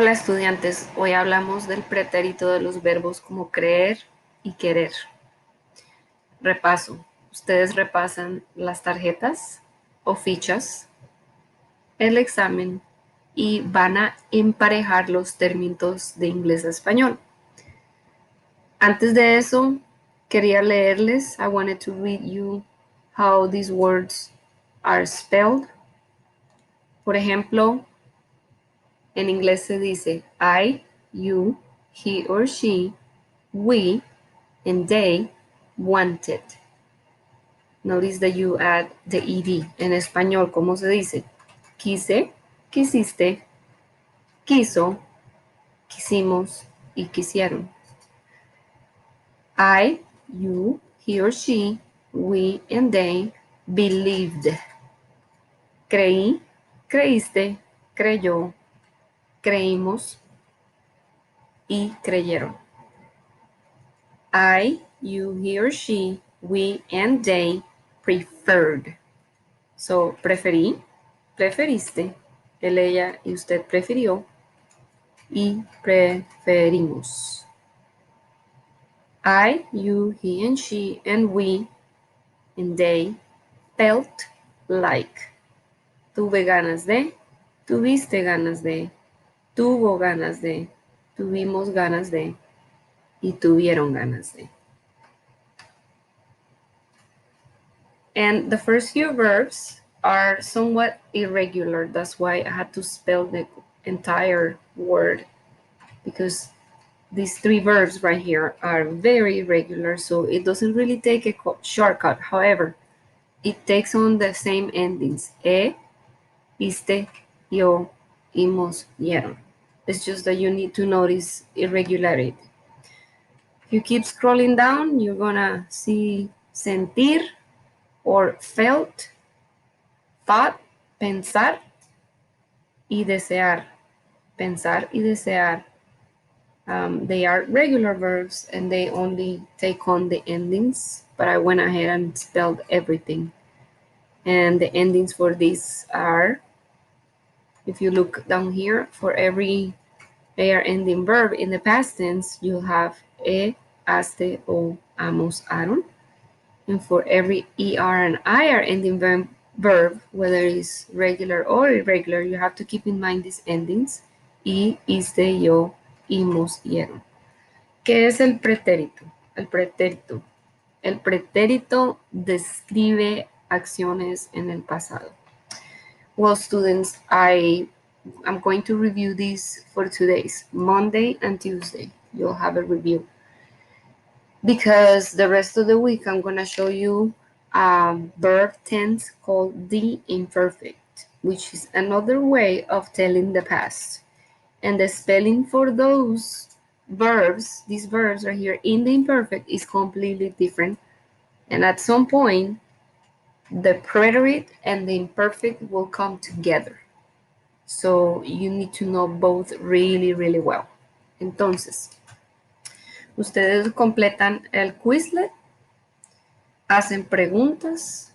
Hola estudiantes, hoy hablamos del pretérito de los verbos como creer y querer. Repaso. Ustedes repasan las tarjetas o fichas, el examen y van a emparejar los términos de inglés a español. Antes de eso, quería leerles. I wanted to read you how these words are spelled. Por ejemplo, en inglés se dice I, you, he or she, we, and they wanted. Notice that you add the ed. En español, ¿cómo se dice? Quise, quisiste, quiso, quisimos y quisieron. I, you, he or she, we, and they believed. Creí, creíste, creyó, creímos y creyeron. I, you, he or she, we, and they preferred. So, preferí, preferiste, él, ella y usted prefirió y preferimos. I, you, he and she, and we, and they felt like. Tuve ganas de, tuviste ganas de, tuvo ganas de, tuvimos ganas de y tuvieron ganas de. And the first few verbs are somewhat irregular. That's why I had to spell the entire word, because these three verbs right here are very irregular, so it doesn't really take a shortcut. However, it takes on the same endings. Iste, yo, imos, yeron. It's just that you need to notice irregularity. If you keep scrolling down, you're gonna see sentir or felt, thought, pensar y desear. Pensar y desear. They are regular verbs and they only take on the endings, but I went ahead and spelled everything. And the endings for these are, if you look down here, for every AR ending verb in the past tense, you'll have haste, o, amos, aron. And for every ER and IR ending verb, whether it's regular or irregular, you have to keep in mind these endings. Y, iste, yo, imos, yeron. ¿Qué es el pretérito? El pretérito. El pretérito describe acciones en el pasado. Well, students, I'm going to review these for 2 days, Monday and Tuesday. You'll have a review. Because the rest of the week, I'm going to show you a verb tense called the imperfect, which is another way of telling the past. And the spelling for those verbs, these verbs right here in the imperfect, is completely different. And at some point, the preterite and the imperfect will come together. So you need to know both really, really well. Entonces, ustedes completan el Quizlet, hacen preguntas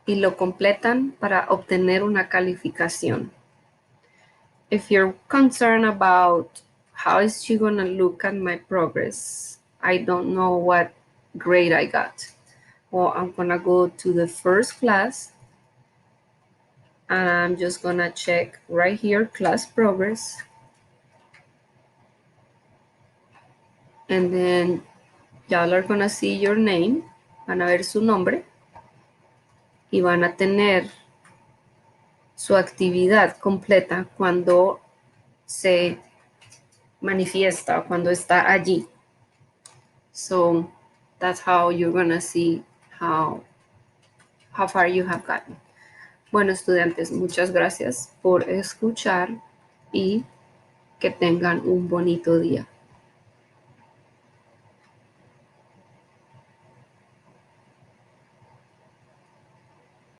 y lo completan para obtener una calificación. If you're concerned about how is she gonna look at my progress, I don't know what grade I got. Well, I'm gonna go to the first class and I'm just gonna check right here, class progress. And then y'all are gonna see your name, van a ver su nombre y van a tener su actividad completa cuando se manifiesta, cuando está allí. So that's how you're gonna see how far you have gotten. Bueno, estudiantes, muchas gracias por escuchar y que tengan un bonito día.